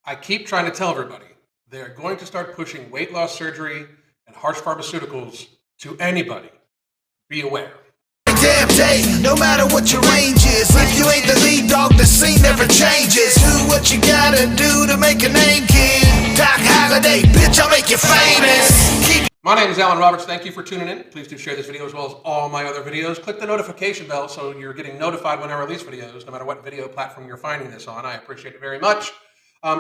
I keep trying to tell everybody they're going to start pushing weight loss surgery and harsh pharmaceuticals to anybody. Be aware. Damn day, no matter what your range is. If you ain't the lead dog, the scene never changes. Do what you gotta do to make a name, kid. Doc Holiday, bitch, I'll make you famous. My name is Alan Roberts. Thank you for tuning in. Please do share this video as well as all my other videos. Click the notification bell so you're getting notified when I release videos, no matter what video platform you're finding this on. I appreciate it very much.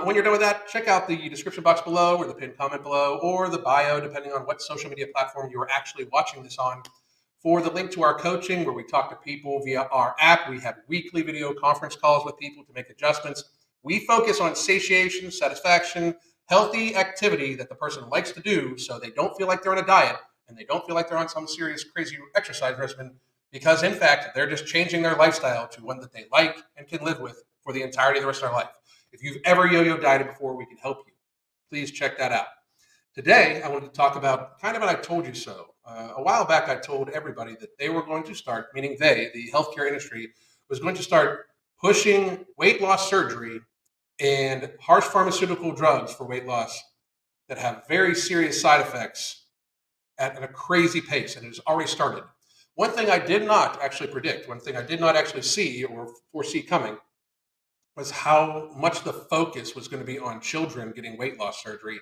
When you're done with that, check out the description box below or the pinned comment below or the bio, depending on what social media platform you are actually watching this on, for the link to our coaching where we talk to people via our app. We have weekly video conference calls with people to make adjustments. We focus on satiation, satisfaction, healthy activity that the person likes to do so they don't feel like they're on a diet and they don't feel like they're on some serious, crazy exercise regimen because, in fact, they're just changing their lifestyle to one that they like and can live with for the entirety of the rest of their life. If you've ever yo-yo dieted before, we can help you. Please check that out. Today, I wanted to talk about kind of an I told you so. A while back, I told everybody that they were going to start, meaning they, the healthcare industry, was going to start pushing weight loss surgery and harsh pharmaceutical drugs for weight loss that have very serious side effects at a crazy pace, and it has already started. One thing I did not actually predict, one thing I did not actually see or foresee coming, was how much the focus was going to be on children getting weight loss surgery.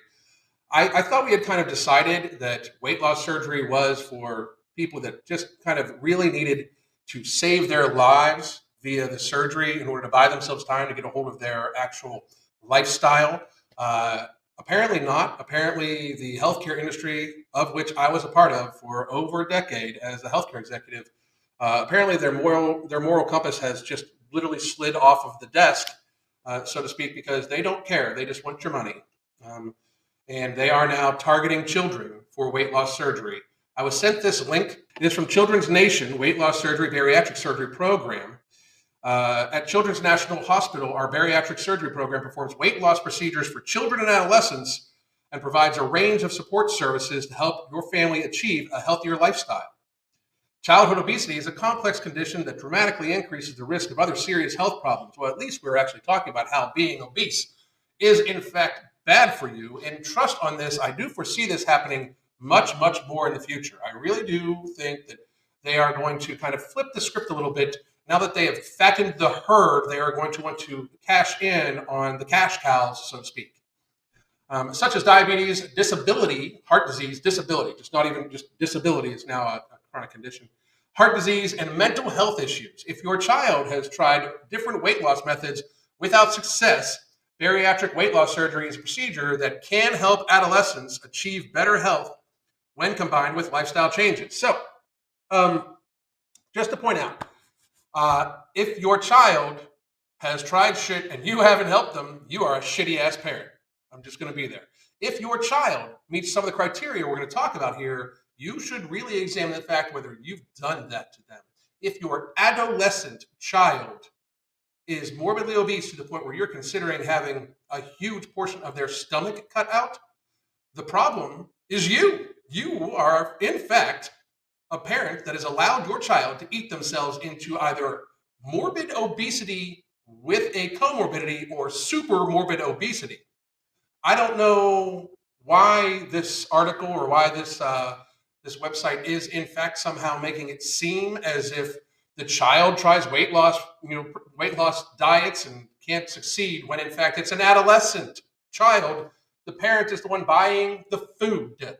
I thought we had kind of decided that weight loss surgery was for people that just kind of really needed to save their lives via the surgery in order to buy themselves time to get a hold of their actual lifestyle. Apparently not. Apparently the healthcare industry, of which I was a part of for over a decade as a healthcare executive, apparently their moral compass has just literally slid off of the desk, so to speak, because they don't care. They just want your money. And they are now targeting children for weight loss surgery. I was sent this link. It is from Children's Nation Weight Loss Surgery Bariatric Surgery Program. At Children's National Hospital, our bariatric surgery program performs weight loss procedures for children and adolescents and provides a range of support services to help your family achieve a healthier lifestyle. Childhood obesity is a complex condition that dramatically increases the risk of other serious health problems. Well, at least we're actually talking about how being obese is, in fact, bad for you. And trust on this, I do foresee this happening much, much more in the future. I really do think that they are going to kind of flip the script a little bit. Now that they have fattened the herd, they are going to want to cash in on the cash cows, so to speak. Such as diabetes, disability, heart disease, disability, just disability is now a chronic condition, heart disease, and mental health issues. If your child has tried different weight loss methods without success, bariatric weight loss surgery is a procedure that can help adolescents achieve better health when combined with lifestyle changes. So, just to point out, if your child has tried shit and you haven't helped them, you are a shitty ass parent. I'm just going to be there. If your child meets some of the criteria we're going to talk about here, you should really examine the fact whether you've done that to them. If your adolescent child is morbidly obese to the point where you're considering having a huge portion of their stomach cut out, the problem is you. You are, in fact, a parent that has allowed your child to eat themselves into either morbid obesity with a comorbidity or super morbid obesity. I don't know why this article or why this website is, in fact, somehow making it seem as if the child tries weight loss diets and can't succeed when, in fact, it's an adolescent child. The parent is the one buying the food.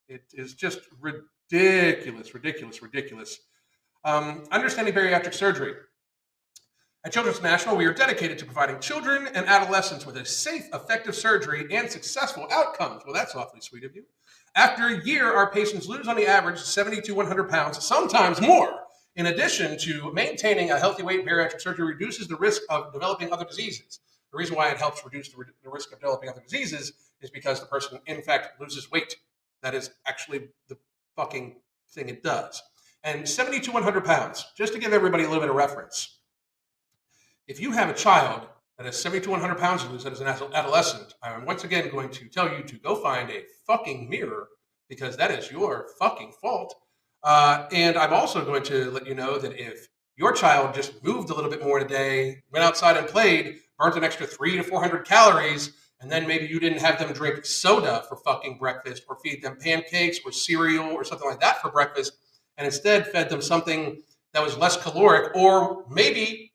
It is just ridiculous. Understanding bariatric surgery. At Children's National, we are dedicated to providing children and adolescents with a safe, effective surgery and successful outcomes. Well, that's awfully sweet of you. After a year, our patients lose on the average 70 to 100 pounds, sometimes more. In addition to maintaining a healthy weight, bariatric surgery reduces the risk of developing other diseases. The reason why it helps reduce the risk of developing other diseases is because the person, in fact, loses weight. That is actually the fucking thing it does. And 70 to 100 pounds, just to give everybody a little bit of reference. If you have a child that has 70 to 100 pounds to lose that is an adolescent, I'm once again going to tell you to go find a fucking mirror because that is your fucking fault. And I'm also going to let you know that if your child just moved a little bit more today, went outside and played, burnt an extra 300 to 400 calories, and then maybe you didn't have them drink soda for fucking breakfast or feed them pancakes or cereal or something like that for breakfast, and instead fed them something that was less caloric, or maybe,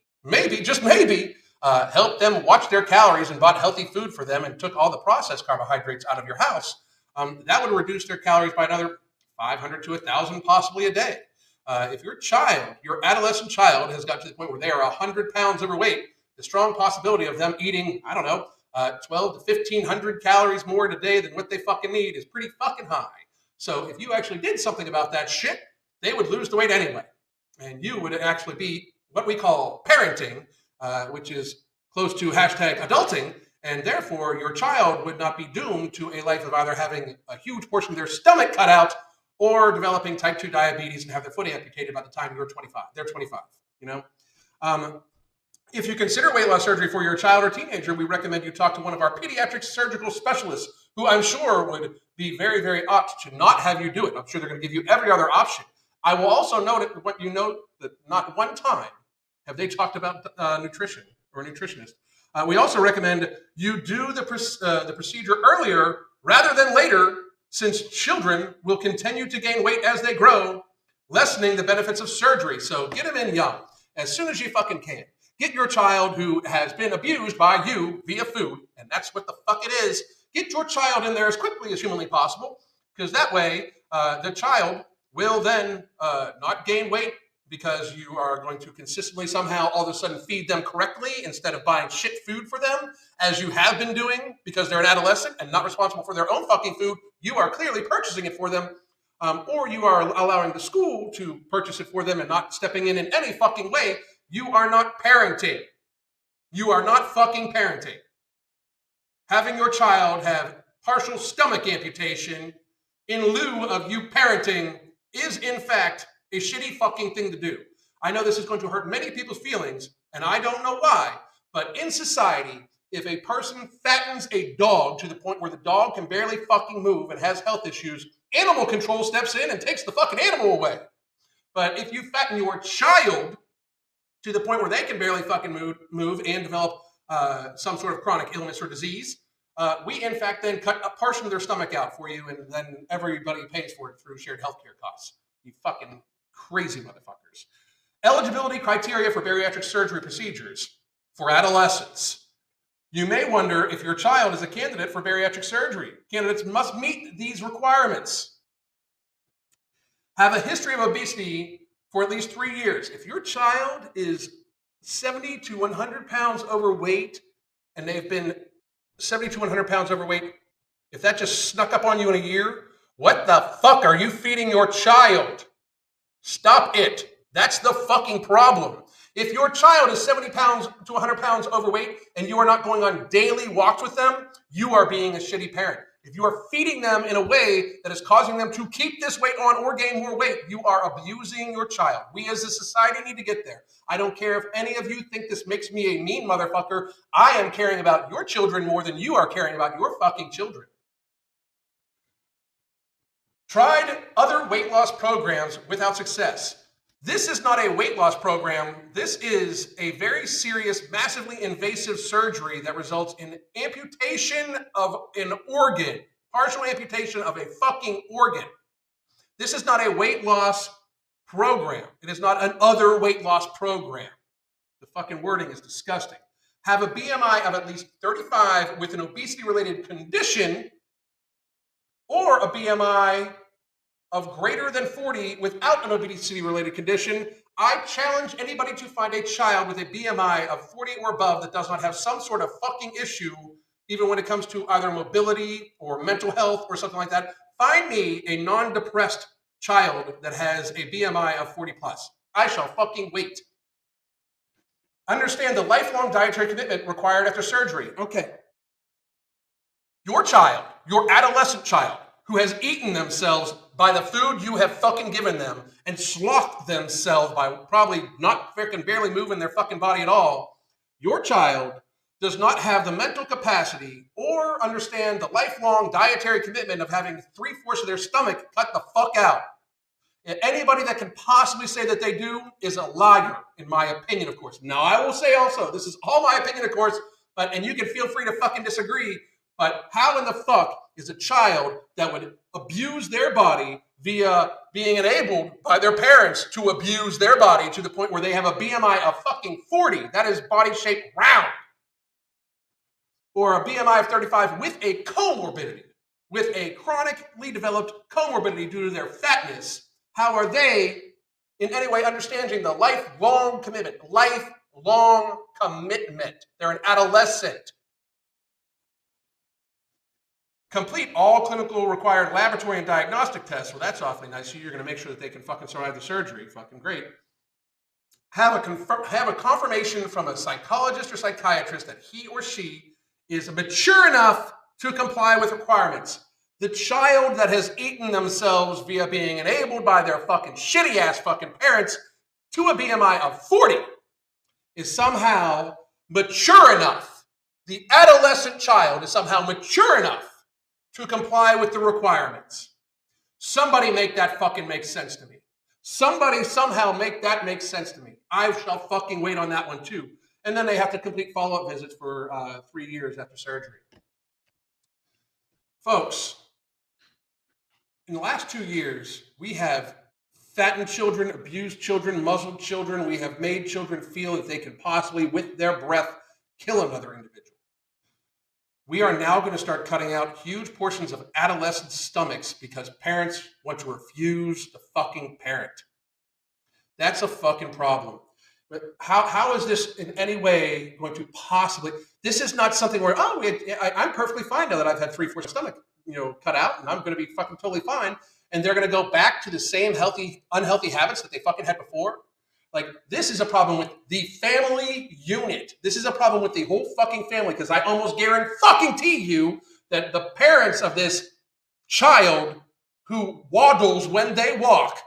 just maybe, helped them watch their calories and bought healthy food for them and took all the processed carbohydrates out of your house, that would reduce their calories by another 500 to 1,000 possibly a day. If your child, your adolescent child, has got to the point where they are 100 pounds overweight, the strong possibility of them eating, 12 to 1,500 calories more a day than what they fucking need is pretty fucking high. So if you actually did something about that shit, they would lose the weight anyway. And you would actually be what we call parenting, which is close to hashtag adulting, and therefore your child would not be doomed to a life of either having a huge portion of their stomach cut out or developing type 2 diabetes and have their foot amputated by the time you're 25. They're 25, you know? If you consider weight loss surgery for your child or teenager, we recommend you talk to one of our pediatric surgical specialists, who I'm sure would be very, very apt to not have you do it. I'm sure they're going to give you every other option. I will also note that not one time have they talked about nutrition or a nutritionist. We also recommend you do the procedure earlier rather than later, since children will continue to gain weight as they grow, lessening the benefits of surgery. So get them in young, as soon as you fucking can. Get your child who has been abused by you via food, and that's what the fuck it is. Get your child in there as quickly as humanly possible, because that way the child will then not gain weight, because you are going to consistently somehow all of a sudden feed them correctly instead of buying shit food for them, as you have been doing because they're an adolescent and not responsible for their own fucking food. You are clearly purchasing it for them, or you are allowing the school to purchase it for them and not stepping in any fucking way. You are not parenting. You are not fucking parenting. Having your child have partial stomach amputation in lieu of you parenting is, in fact, a shitty fucking thing to do. I know this is going to hurt many people's feelings, and I don't know why, but in society, if a person fattens a dog to the point where the dog can barely fucking move and has health issues, animal control steps in and takes the fucking animal away. But if you fatten your child to the point where they can barely fucking move and develop some sort of chronic illness or disease, we in fact then cut a portion of their stomach out for you, and then everybody pays for it through shared healthcare costs. You fucking crazy motherfuckers. Eligibility criteria for bariatric surgery procedures for adolescents. You may wonder if your child is a candidate for bariatric surgery. Candidates must meet these requirements. Have a history of obesity for at least 3 years. If your child is 70 to 100 pounds overweight, and they've been 70 to 100 pounds overweight, if that just snuck up on you in a year, what the fuck are you feeding your child? Stop it. That's the fucking problem. If your child is 70 pounds to 100 pounds overweight and you are not going on daily walks with them, you are being a shitty parent. If you are feeding them in a way that is causing them to keep this weight on or gain more weight, you are abusing your child. We as a society need to get there. I don't care if any of you think this makes me a mean motherfucker. I am caring about your children more than you are caring about your fucking children. Tried other weight loss programs without success. This is not a weight loss program. This is a very serious, massively invasive surgery that results in amputation of an organ, partial amputation of a fucking organ. This is not a weight loss program. It is not an other weight loss program. The fucking wording is disgusting. Have a BMI of at least 35 with an obesity-related condition, or a BMI of greater than 40 without an obesity-related condition. I challenge anybody to find a child with a BMI of 40 or above that does not have some sort of fucking issue, even when it comes to either mobility or mental health or something like that. Find me a non-depressed child that has a BMI of 40 plus. I shall fucking wait. Understand the lifelong dietary commitment required after surgery. Okay. Your child, your adolescent child, who has eaten themselves by the food you have fucking given them and slothed themselves by probably not freaking barely moving their fucking body at all, your child does not have the mental capacity or understand the lifelong dietary commitment of having 3/4 of their stomach cut the fuck out. Anybody that can possibly say that they do is a liar, in my opinion, of course. Now, I will say also, this is all my opinion, of course, and you can feel free to fucking disagree, but how in the fuck is a child that would abuse their body via being enabled by their parents to abuse their body to the point where they have a BMI of fucking 40, that is body shape round, or a BMI of 35 with a comorbidity, with a chronically developed comorbidity due to their fatness? How are they in any way understanding the lifelong commitment? Lifelong commitment. They're an adolescent. Complete all clinical required laboratory and diagnostic tests. Well, that's awfully nice. So you're going to make sure that they can fucking survive the surgery. Fucking great. Have a confirmation from a psychologist or psychiatrist that he or she is mature enough to comply with requirements. The child that has eaten themselves via being enabled by their fucking shitty ass fucking parents to a BMI of 40 is somehow mature enough. The adolescent child is somehow mature enough to comply with the requirements. Somebody make that fucking make sense to me. Somebody somehow make that make sense to me. I shall fucking wait on that one too. And then they have to complete follow-up visits for 3 years after surgery. Folks, in the last 2 years, we have fattened children, abused children, muzzled children. We have made children feel that they can possibly, with their breath, kill another individual. We are now going to start cutting out huge portions of adolescent stomachs because parents want to refuse to fucking parent. That's a fucking problem. But how is this in any way going to possibly? This is not something where I'm perfectly fine now that I've had 3/4 stomach cut out, and I'm going to be fucking totally fine. And they're going to go back to the same unhealthy habits that they fucking had before. Like, this is a problem with the family unit. This is a problem with the whole fucking family, because I almost guarantee you that the parents of this child who waddles when they walk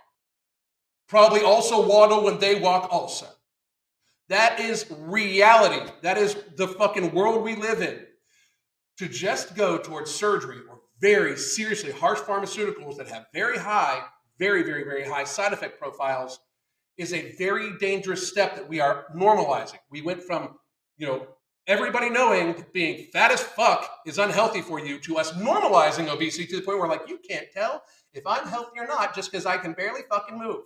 probably also waddle when they walk also. That is reality. That is the fucking world we live in. To just go towards surgery or very seriously harsh pharmaceuticals that have very high, very, very, very high side effect profiles is a very dangerous step that we are normalizing. We went from, everybody knowing that being fat as fuck is unhealthy for you to us normalizing obesity to the point where, like, you can't tell if I'm healthy or not just because I can barely fucking move.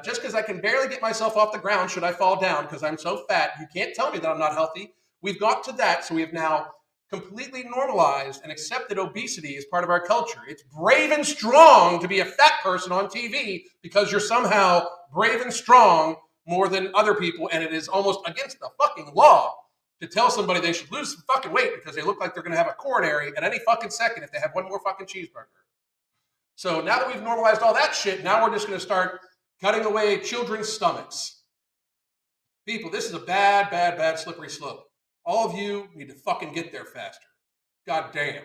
Just because I can barely get myself off the ground should I fall down because I'm so fat. You can't tell me that I'm not healthy. We've got to that, so we have now completely normalized and accepted obesity as part of our culture. It's brave and strong to be a fat person on TV because you're somehow brave and strong more than other people, and it is almost against the fucking law to tell somebody they should lose some fucking weight because they look like they're going to have a coronary at any fucking second if they have one more fucking cheeseburger. So now that we've normalized all that shit, now we're just going to start cutting away children's stomachs. People, this is a bad, bad, bad slippery slope. All of you need to fucking get there faster. God damn.